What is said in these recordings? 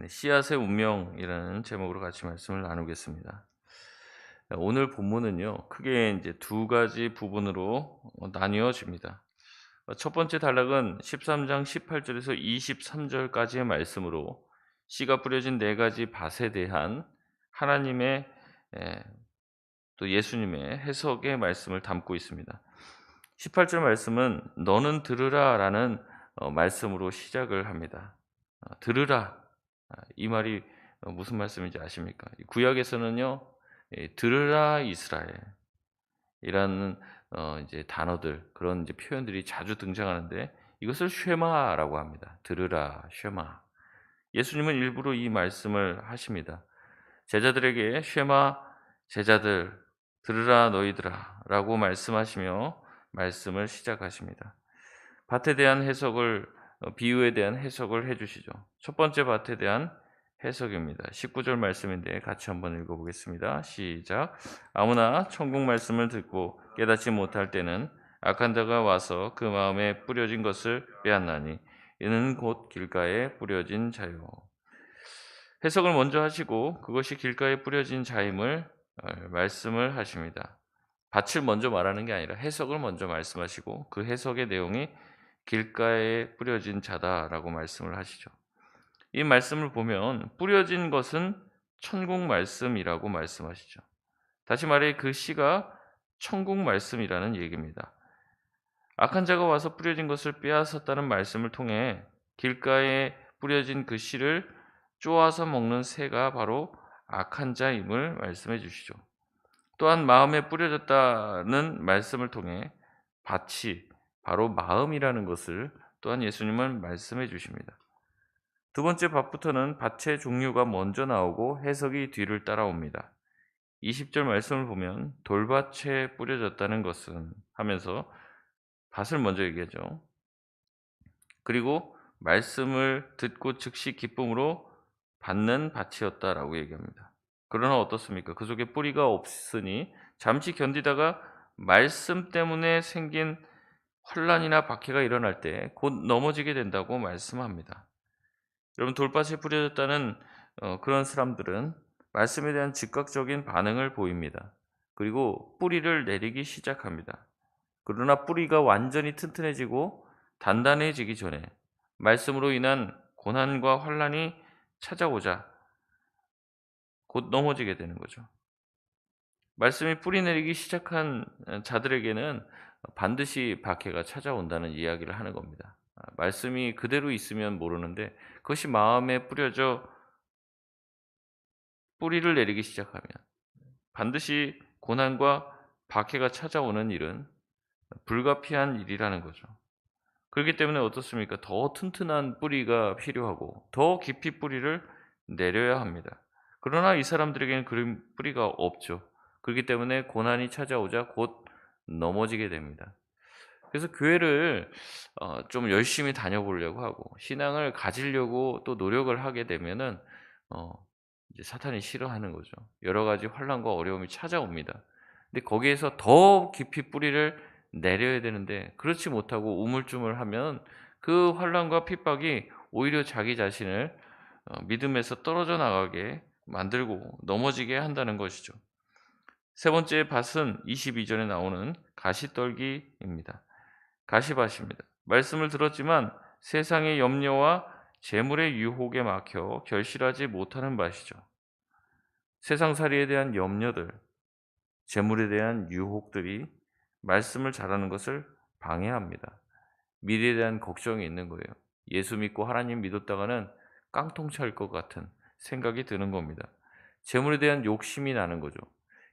네, 씨앗의 운명이라는 제목으로 같이 말씀을 나누겠습니다. 오늘 본문은요, 크게 이제 두 가지 부분으로 나뉘어집니다. 첫 번째 단락은 13장 18절에서 23절까지의 말씀으로 씨가 뿌려진 네 가지 밭에 대한 하나님의 에, 또 예수님의 해석의 말씀을 담고 있습니다. 18절 말씀은 너는 들으라라는 말씀으로 시작을 합니다. 들으라. 이 말이 무슨 말씀인지 아십니까? 구약에서는요. 들으라 이스라엘이라는 이제 단어들 그런 이제 표현들이 자주 등장하는데 이것을 쉐마라고 합니다. 들으라 쉐마. 예수님은 일부러 이 말씀을 하십니다. 제자들에게 쉐마 제자들 들으라 너희들아라고 말씀하시며 말씀을 시작하십니다. 밭에 대한 해석을 비유에 대한 해석을 해 주시죠. 첫 번째 밭에 대한 해석입니다. 19절 말씀인데 같이 한번 읽어 보겠습니다. 시작. 아무나 천국 말씀을 듣고 깨닫지 못할 때는 악한 자가 와서 그 마음에 뿌려진 것을 빼앗나니 이는 곧 길가에 뿌려진 자요. 해석을 먼저 하시고 그것이 길가에 뿌려진 자임을 말씀을 하십니다. 밭을 먼저 말하는 게 아니라 해석을 먼저 말씀하시고 그 해석의 내용이 길가에 뿌려진 자다라고 말씀을 하시죠. 이 말씀을 보면 뿌려진 것은 천국 말씀이라고 말씀하시죠. 다시 말해 그 씨가 천국 말씀이라는 얘기입니다. 악한 자가 와서 뿌려진 것을 빼앗았다는 말씀을 통해 길가에 뿌려진 그 씨를 쪼아서 먹는 새가 바로 악한 자임을 말씀해 주시죠. 또한 마음에 뿌려졌다는 말씀을 통해 밭이 바로 마음이라는 것을 또한 예수님은 말씀해 주십니다. 두 번째 밭부터는 밭의 종류가 먼저 나오고 해석이 뒤를 따라옵니다. 20절 말씀을 보면 돌밭에 뿌려졌다는 것은 하면서 밭을 먼저 얘기하죠. 그리고 말씀을 듣고 즉시 기쁨으로 받는 밭이었다라고 얘기합니다. 그러나 어떻습니까? 그 속에 뿌리가 없으니 잠시 견디다가 말씀 때문에 생긴 환란이나 박해가 일어날 때 곧 넘어지게 된다고 말씀합니다. 여러분 돌밭에 뿌려졌다는 그런 사람들은 말씀에 대한 즉각적인 반응을 보입니다. 그리고 뿌리를 내리기 시작합니다. 그러나 뿌리가 완전히 튼튼해지고 단단해지기 전에 말씀으로 인한 고난과 환란이 찾아오자 곧 넘어지게 되는 거죠. 말씀이 뿌리 내리기 시작한 자들에게는 반드시 박해가 찾아온다는 이야기를 하는 겁니다. 말씀이 그대로 있으면 모르는데 그것이 마음에 뿌려져 뿌리를 내리기 시작하면 반드시 고난과 박해가 찾아오는 일은 불가피한 일이라는 거죠. 그렇기 때문에 어떻습니까? 더 튼튼한 뿌리가 필요하고 더 깊이 뿌리를 내려야 합니다. 그러나 이 사람들에게는 그런 뿌리가 없죠. 그렇기 때문에 고난이 찾아오자 곧 넘어지게 됩니다. 그래서 교회를 좀 열심히 다녀보려고 하고 신앙을 가지려고 또 노력을 하게 되면은 어 이제 사탄이 싫어하는 거죠. 여러 가지 환난과 어려움이 찾아옵니다. 근데 거기에서 더 깊이 뿌리를 내려야 되는데 그렇지 못하고 우물쭈물하면 그 환난과 핍박이 오히려 자기 자신을 믿음에서 떨어져 나가게 만들고 넘어지게 한다는 것이죠. 세 번째 밭은 22절에 나오는 가시떨기입니다. 가시밭입니다. 말씀을 들었지만 세상의 염려와 재물의 유혹에 막혀 결실하지 못하는 밭이죠. 세상살이에 대한 염려들, 재물에 대한 유혹들이 말씀을 잘하는 것을 방해합니다. 미래에 대한 걱정이 있는 거예요. 예수 믿고 하나님 믿었다가는 깡통 찰 것 같은 생각이 드는 겁니다. 재물에 대한 욕심이 나는 거죠.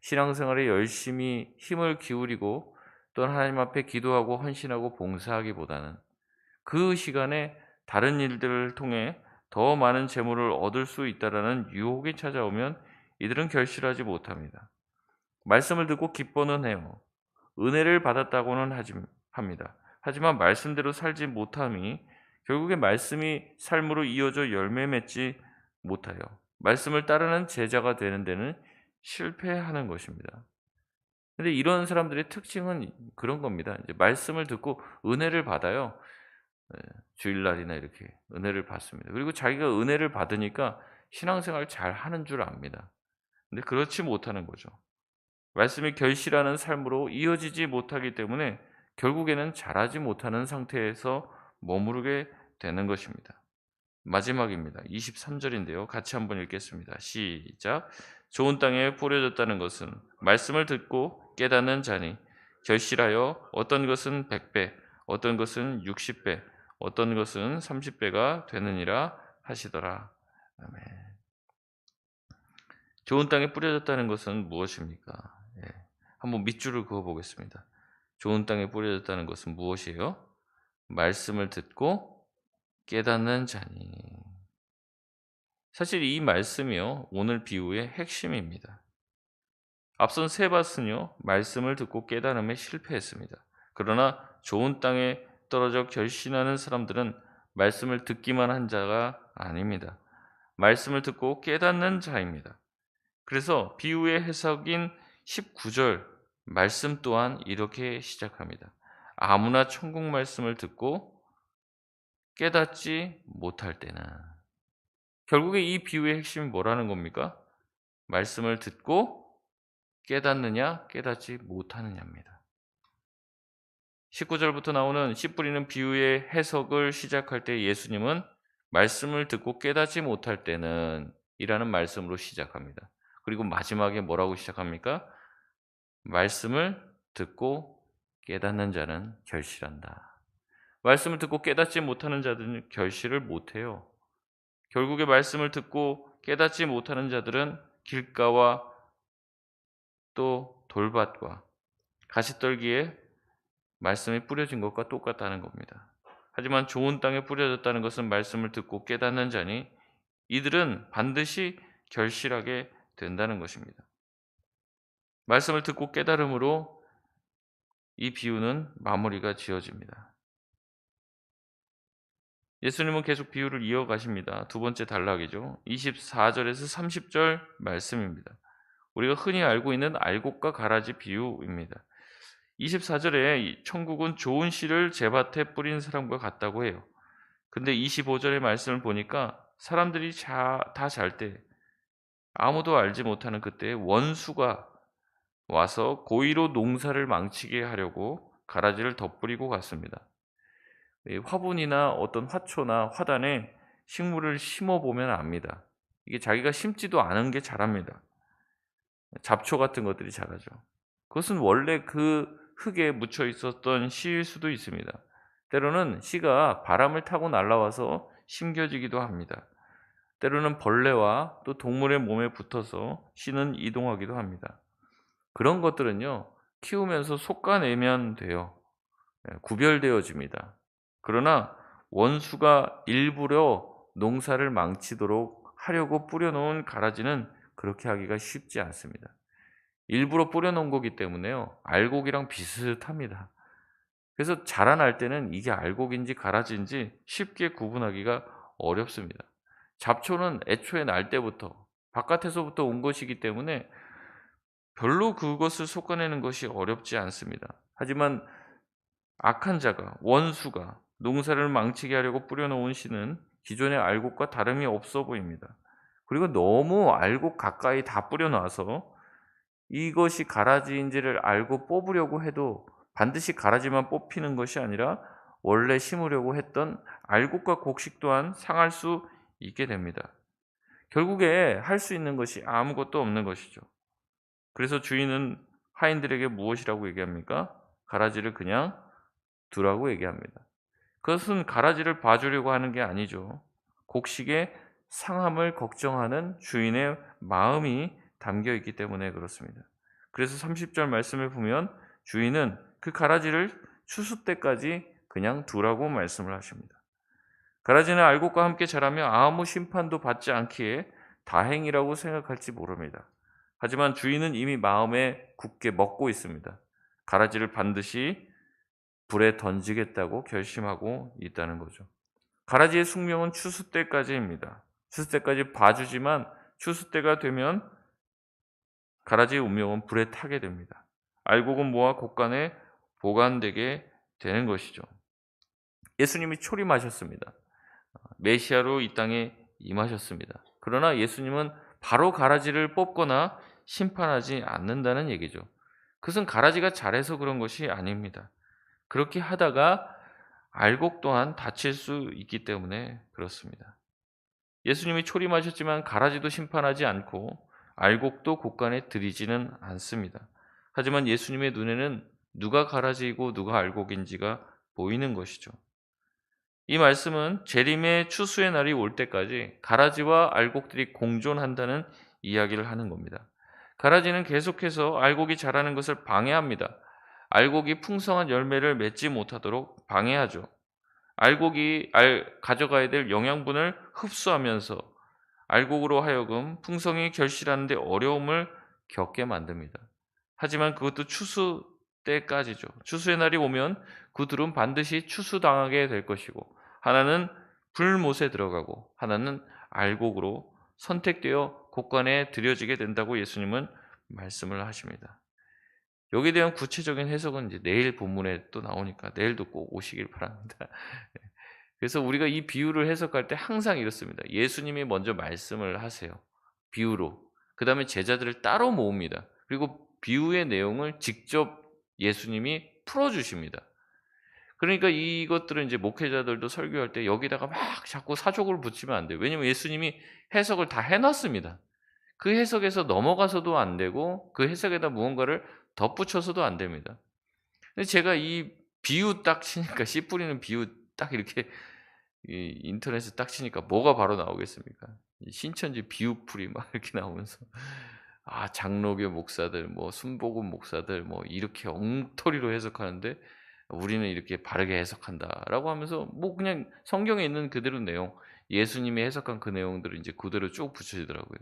신앙생활에 열심히 힘을 기울이고 또는 하나님 앞에 기도하고 헌신하고 봉사하기보다는 그 시간에 다른 일들을 통해 더 많은 재물을 얻을 수 있다라는 유혹이 찾아오면 이들은 결실하지 못합니다. 말씀을 듣고 기뻐는 해요. 은혜를 받았다고는 합니다. 하지만 말씀대로 살지 못함이 결국에 말씀이 삶으로 이어져 열매 맺지 못하여 말씀을 따르는 제자가 되는 데는 실패하는 것입니다. 근데 이런 사람들의 특징은 그런 겁니다. 이제 말씀을 듣고 은혜를 받아요. 예, 주일날이나 이렇게 은혜를 받습니다. 그리고 자기가 은혜를 받으니까 신앙생활 잘하는 줄 압니다. 근데 그렇지 못하는 거죠. 말씀이 결실하는 삶으로 이어지지 못하기 때문에 결국에는 자라지 못하는 상태에서 머무르게 되는 것입니다. 마지막입니다. 23절인데요. 같이 한번 읽겠습니다. 시작. 좋은 땅에 뿌려졌다는 것은 말씀을 듣고 깨닫는 자니 결실하여 어떤 것은 100배, 어떤 것은 60배, 어떤 것은 30배가 되느니라 하시더라. 아멘. 좋은 땅에 뿌려졌다는 것은 무엇입니까? 예. 한번 밑줄을 그어 보겠습니다. 좋은 땅에 뿌려졌다는 것은 무엇이에요? 말씀을 듣고 깨닫는 자니. 사실 이 말씀이요, 오늘 비유의 핵심입니다. 앞선 세 밭은요, 말씀을 듣고 깨달음에 실패했습니다. 그러나 좋은 땅에 떨어져 결신하는 사람들은 말씀을 듣기만 한 자가 아닙니다. 말씀을 듣고 깨닫는 자입니다. 그래서 비유의 해석인 19절 말씀 또한 이렇게 시작합니다. 아무나 천국 말씀을 듣고 깨닫지 못할 때는. 결국에 이 비유의 핵심이 뭐라는 겁니까? 말씀을 듣고 깨닫느냐 깨닫지 못하느냐입니다. 19절부터 나오는 씨 뿌리는 비유의 해석을 시작할 때 예수님은 말씀을 듣고 깨닫지 못할 때는 이라는 말씀으로 시작합니다. 그리고 마지막에 뭐라고 시작합니까? 말씀을 듣고 깨닫는 자는 결실한다. 말씀을 듣고 깨닫지 못하는 자들은 결실을 못해요. 결국에 말씀을 듣고 깨닫지 못하는 자들은 길가와 또 돌밭과 가시떨기에 말씀이 뿌려진 것과 똑같다는 겁니다. 하지만 좋은 땅에 뿌려졌다는 것은 말씀을 듣고 깨닫는 자니 이들은 반드시 결실하게 된다는 것입니다. 말씀을 듣고 깨달음으로 이 비유는 마무리가 지어집니다. 예수님은 계속 비유를 이어가십니다. 두 번째 단락이죠. 24절에서 30절 말씀입니다. 우리가 흔히 알고 있는 알곡과 가라지 비유입니다. 24절에 천국은 좋은 씨를 제 밭에 뿌린 사람과 같다고 해요. 근데 25절의 말씀을 보니까 사람들이 다 잘 때 아무도 알지 못하는 그때 원수가 와서 고의로 농사를 망치게 하려고 가라지를 덧뿌리고 갔습니다. 이 화분이나 어떤 화초나 화단에 식물을 심어 보면 압니다. 이게 자기가 심지도 않은 게 자랍니다. 잡초 같은 것들이 자라죠. 그것은 원래 그 흙에 묻혀 있었던 씨일 수도 있습니다. 때로는 씨가 바람을 타고 날아와서 심겨지기도 합니다. 때로는 벌레와 또 동물의 몸에 붙어서 씨는 이동하기도 합니다. 그런 것들은요, 키우면서 솎아내면 돼요. 구별되어집니다. 그러나 원수가 일부러 농사를 망치도록 하려고 뿌려놓은 가라지는 그렇게 하기가 쉽지 않습니다. 일부러 뿌려놓은 거기 때문에요, 알곡이랑 비슷합니다. 그래서 자라날 때는 이게 알곡인지 가라지인지 쉽게 구분하기가 어렵습니다. 잡초는 애초에 날 때부터 바깥에서부터 온 것이기 때문에 별로 그것을 솎아내는 것이 어렵지 않습니다. 하지만 악한 자가, 원수가 농사를 망치게 하려고 뿌려놓은 씨는 기존의 알곡과 다름이 없어 보입니다. 그리고 너무 알곡 가까이 다 뿌려놔서 이것이 가라지인지를 알고 뽑으려고 해도 반드시 가라지만 뽑히는 것이 아니라 원래 심으려고 했던 알곡과 곡식 또한 상할 수 있게 됩니다. 결국에 할 수 있는 것이 아무것도 없는 것이죠. 그래서 주인은 하인들에게 무엇이라고 얘기합니까? 가라지를 그냥 두라고 얘기합니다. 그것은 가라지를 봐주려고 하는 게 아니죠. 곡식의 상함을 걱정하는 주인의 마음이 담겨 있기 때문에 그렇습니다. 그래서 30절 말씀을 보면 주인은 그 가라지를 추수 때까지 그냥 두라고 말씀을 하십니다. 가라지는 알곡과 함께 자라며 아무 심판도 받지 않기에 다행이라고 생각할지 모릅니다. 하지만 주인은 이미 마음에 굳게 먹고 있습니다. 가라지를 반드시 불에 던지겠다고 결심하고 있다는 거죠. 가라지의 숙명은 추수 때까지입니다. 추수 때까지 봐주지만 추수 때가 되면 가라지의 운명은 불에 타게 됩니다. 알곡은 모아 곡간에 보관되게 되는 것이죠. 예수님이 초림하셨습니다. 메시아로 이 땅에 임하셨습니다. 그러나 예수님은 바로 가라지를 뽑거나 심판하지 않는다는 얘기죠. 그것은 가라지가 잘해서 그런 것이 아닙니다. 그렇게 하다가 알곡 또한 다칠 수 있기 때문에 그렇습니다. 예수님이 초림하셨지만 가라지도 심판하지 않고 알곡도 곳간에 들이지는 않습니다. 하지만 예수님의 눈에는 누가 가라지이고 누가 알곡인지가 보이는 것이죠. 이 말씀은 재림의 추수의 날이 올 때까지 가라지와 알곡들이 공존한다는 이야기를 하는 겁니다. 가라지는 계속해서 알곡이 자라는 것을 방해합니다. 알곡이 풍성한 열매를 맺지 못하도록 방해하죠. 알곡이 가져가야 될 영양분을 흡수하면서 알곡으로 하여금 풍성히 결실하는 데 어려움을 겪게 만듭니다. 하지만 그것도 추수 때까지죠. 추수의 날이 오면 그들은 반드시 추수당하게 될 것이고, 하나는 불못에 들어가고 하나는 알곡으로 선택되어 곳간에 들여지게 된다고 예수님은 말씀을 하십니다. 여기에 대한 구체적인 해석은 이제 내일 본문에 또 나오니까 내일도 꼭 오시길 바랍니다. 그래서 우리가 이 비유를 해석할 때 항상 이렇습니다. 예수님이 먼저 말씀을 하세요. 비유로. 그다음에 제자들을 따로 모읍니다. 그리고 비유의 내용을 직접 예수님이 풀어 주십니다. 그러니까 이것들은 이제 목회자들도 설교할 때 여기다가 막 자꾸 사족을 붙이면 안 돼요. 왜냐하면 예수님이 해석을 다 해 놨습니다. 그 해석에서 넘어가서도 안 되고 그 해석에다 무언가를 덧붙여서도 안 됩니다. 근데 제가 이 비유 딱 치니까 씨 뿌리는 비유 딱 이렇게 이 인터넷에 딱 치니까 뭐가 바로 나오겠습니까? 이 신천지 비유풀이 막 이렇게 나오면서 장로교 목사들 뭐 순복음 목사들 뭐 이렇게 엉터리로 해석하는데 우리는 이렇게 바르게 해석한다라고 하면서 뭐 그냥 성경에 있는 그대로 내용, 예수님이 해석한 그 내용들을 인제 그대로 쭉 붙여지더라고요.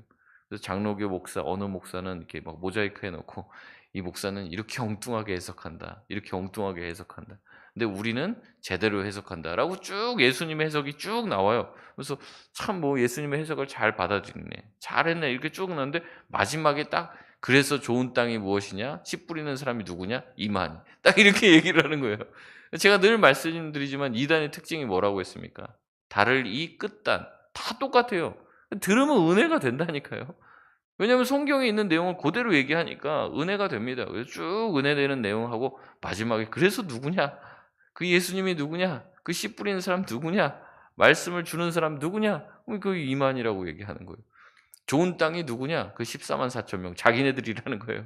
그래서 장로교 목사 어느 목사는 이렇게 막 모자이크 해 놓고 "이 목사는 이렇게 엉뚱하게 해석한다. 이렇게 엉뚱하게 해석한다. 근데 우리는 제대로 해석한다."라고 쭉 예수님의 해석이 쭉 나와요. 그래서 참 뭐 예수님의 해석을 잘 받아들이네. 잘했네. 이렇게 쭉 나오는데 마지막에 딱 "그래서 좋은 땅이 무엇이냐? 씨 뿌리는 사람이 누구냐? 이만희." 딱 이렇게 얘기를 하는 거예요. 제가 늘 말씀드리지만 이단의 특징이 뭐라고 했습니까? 달을 이 끝단 다 똑같아요. 들으면 은혜가 된다니까요. 왜냐하면 성경에 있는 내용을 그대로 얘기하니까 은혜가 됩니다. 그래서 쭉 은혜되는 내용하고 마지막에 "그래서 누구냐? 그 예수님이 누구냐? 그 씨 뿌리는 사람 누구냐? 말씀을 주는 사람 누구냐?" 그 이만이라고 얘기하는 거예요. "좋은 땅이 누구냐? 그 14만 4천 명." 자기네들이라는 거예요.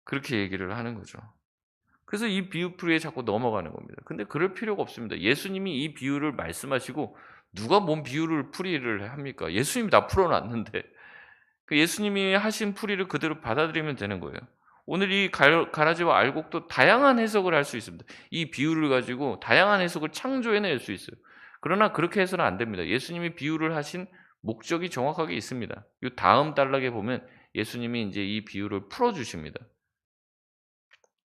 그렇게 얘기를 하는 거죠. 그래서 이 비유풀이에 자꾸 넘어가는 겁니다. 근데 그럴 필요가 없습니다. 예수님이 이 비유를 말씀하시고 누가 뭔 비유를 풀이를 합니까? 예수님이 다 풀어 놨는데 그 예수님이 하신 풀이를 그대로 받아들이면 되는 거예요. 오늘 이 가라지와 알곡도 다양한 해석을 할 수 있습니다. 이 비유를 가지고 다양한 해석을 창조해 낼 수 있어요. 그러나 그렇게 해서는 안 됩니다. 예수님이 비유를 하신 목적이 정확하게 있습니다. 이 다음 단락에 보면 예수님이 인제 이 비유를 풀어 주십니다.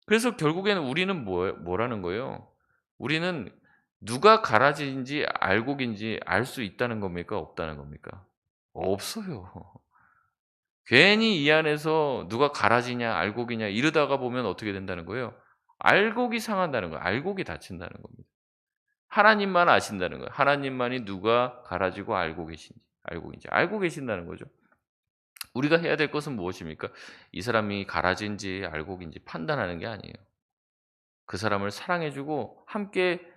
그래서 결국에는 우리는 뭐라는 거예요? 우리는 누가 가라지인지 알곡인지 알 수 있다는 겁니까? 없다는 겁니까? 없어요. 괜히 이 안에서 누가 가라지냐 알곡이냐 이러다가 보면 어떻게 된다는 거예요? 알곡이 상한다는 거예요. 알곡이 다친다는 겁니다. 하나님만 아신다는 거예요. 하나님만이 누가 가라지고 알곡인지 알고 계신다는 거죠. 우리가 해야 될 것은 무엇입니까? 이 사람이 가라지인지 알곡인지 판단하는 게 아니에요. 그 사람을 사랑해 주고 함께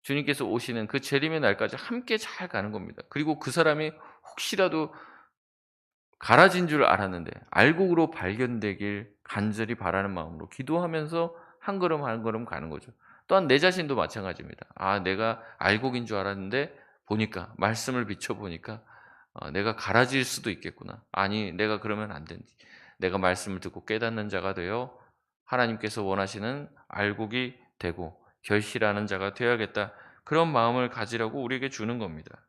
주님께서 오시는 그 재림의 날까지 함께 잘 가는 겁니다. 그리고 그 사람이 혹시라도 가라진 줄 알았는데 알곡으로 발견되길 간절히 바라는 마음으로 기도하면서 한 걸음 한 걸음 가는 거죠. 또한 내 자신도 마찬가지입니다. 내가 알곡인 줄 알았는데 보니까 말씀을 비춰 보니까 '내가 가라질 수도 있겠구나. 아니 내가 그러면 안 된다. 내가 말씀을 듣고 깨닫는 자가 되어 하나님께서 원하시는 알곡이 되고 결실하는 자가 되어야겠다.' 그런 마음을 가지라고 우리에게 주는 겁니다.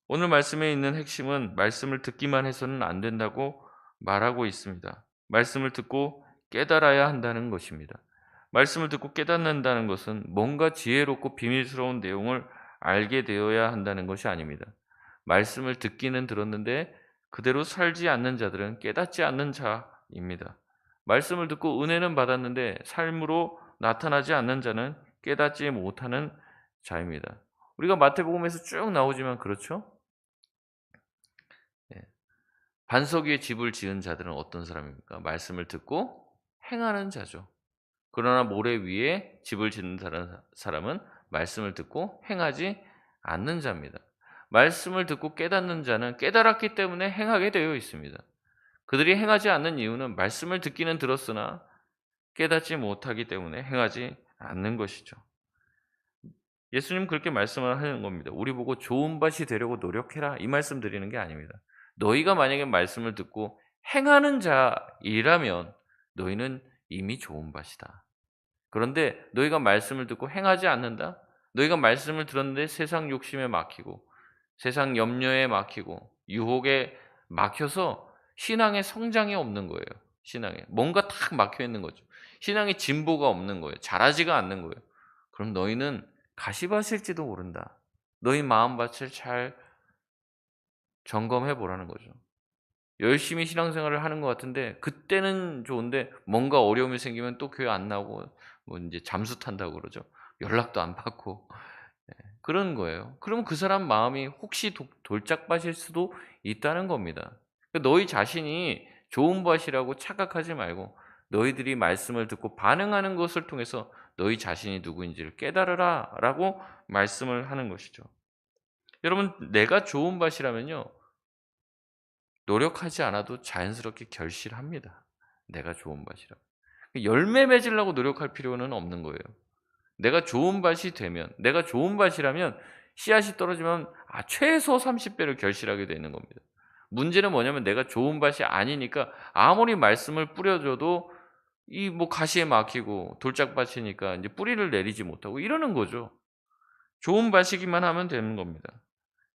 오늘 말씀에 있는 핵심은 말씀을 듣기만 해서는 안 된다고 말하고 있습니다. 말씀을 듣고 깨달아야 한다는 것입니다. 말씀을 듣고 깨닫는다는 것은 뭔가 지혜롭고 비밀스러운 내용을 알게 되어야 한다는 것이 아닙니다. 말씀을 듣기는 들었는데 그대로 살지 않는 자들은 깨닫지 않는 자입니다. 말씀을 듣고 은혜는 받았는데 삶으로 나타나지 않는 자는 깨닫지 못하는 자입니다. 우리가 마태복음에서 쭉 나오지만 그렇죠? 예. 반석 위에 집을 지은 자들은 어떤 사람입니까? 말씀을 듣고 행하는 자죠. 그러나 모래 위에 집을 짓는 사람은 말씀을 듣고 행하지 않는 자입니다. 말씀을 듣고 깨닫는 자는 깨달았기 때문에 행하게 되어 있습니다. 그들이 행하지 않는 이유는 말씀을 듣기는 들었으나 깨닫지 못하기 때문에 행하지 않는 것이죠. 예수님 그렇게 말씀을 하는 겁니다. 우리 보고 좋은 밭이 되려고 노력해라 이 말씀 드리는 게 아닙니다. 너희가 만약에 말씀을 듣고 행하는 자이라면 너희는 이미 좋은 밭이다. 그런데 너희가 말씀을 듣고 행하지 않는다? 너희가 말씀을 들었는데 세상 욕심에 막히고 세상 염려에 막히고 유혹에 막혀서 신앙의 성장이 없는 거예요. 신앙에. 뭔가 탁 막혀 있는 거죠. 신앙의 진보가 없는 거예요. 자라지가 않는 거예요. 그럼 너희는 가시밭일지도 모른다. 너희 마음밭을 잘 점검해 보라는 거죠. 열심히 신앙생활을 하는 것 같은데 그때는 좋은데 뭔가 어려움이 생기면 또 교회 안 나오고 뭐 인제 잠수 탄다고 그러죠. 연락도 안 받고 그런 거예요. 그러면 그 사람 마음이 혹시 돌짝밭일 수도 있다는 겁니다. 너희 자신이 좋은 밭이라고 착각하지 말고 너희들이 말씀을 듣고 반응하는 것을 통해서 너희 자신이 누구인지를 깨달으라라고 말씀을 하는 것이죠. 여러분 내가 좋은 밭이라면요. 노력하지 않아도 자연스럽게 결실합니다. 내가 좋은 밭이라. 열매 맺으려고 노력할 필요는 없는 거예요. 내가 좋은 밭이 되면 내가 좋은 밭이라면 씨앗이 떨어지면 최소 30배를 결실하게 되는 겁니다. 문제는 뭐냐면 내가 좋은 밭이 아니니까 아무리 말씀을 뿌려 줘도 이 뭐 가시에 막히고 돌짝밭이니까 인제 뿌리를 내리지 못하고 이러는 거죠. 좋은 밭이기만 하면 되는 겁니다.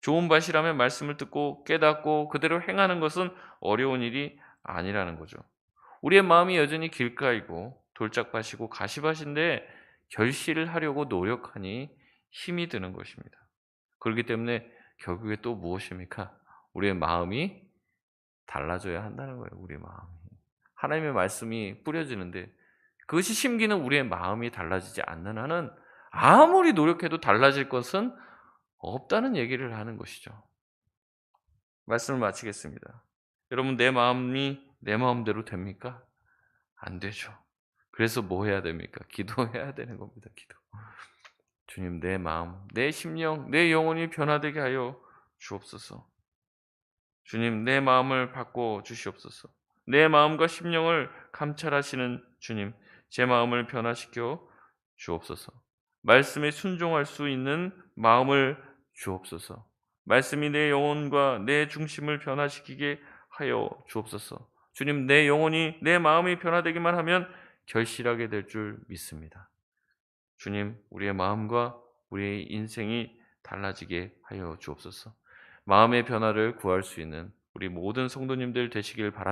좋은 밭이라면 말씀을 듣고 깨닫고 그대로 행하는 것은 어려운 일이 아니라는 거죠. 우리의 마음이 여전히 길가이고 돌짝밭이고 가시밭인데 결실을 하려고 노력하니 힘이 드는 것입니다. 그렇기 때문에 결국에 또 무엇입니까? 우리의 마음이 달라져야 한다는 거예요. 우리의 마음이. 하나님의 말씀이 뿌려지는데 그것이 심기는 우리의 마음이 달라지지 않는 한은 아무리 노력해도 달라질 것은 없다는 얘기를 하는 것이죠. 말씀을 마치겠습니다. 여러분 내 마음이 내 마음대로 됩니까? 안 되죠. 그래서 뭐 해야 됩니까? 기도해야 되는 겁니다. 기도. 주님 내 마음, 내 심령, 내 영혼이 변화되게 하여 주옵소서. 주님 내 마음을 바꿔 주시옵소서. 내 마음과 심령을 감찰하시는 주님, 제 마음을 변화시켜 주옵소서. 말씀에 순종할 수 있는 마음을 주옵소서. 말씀이 내 영혼과 내 중심을 변화시키게 하여 주옵소서. 주님 내 영혼이 내 마음이 변화되기만 하면 결실하게 될 줄 믿습니다. 주님 우리의 마음과 우리의 인생이 달라지게 하여 주옵소서. 마음의 변화를 구할 수 있는 우리 모든 성도님들 되시길 바랍니다.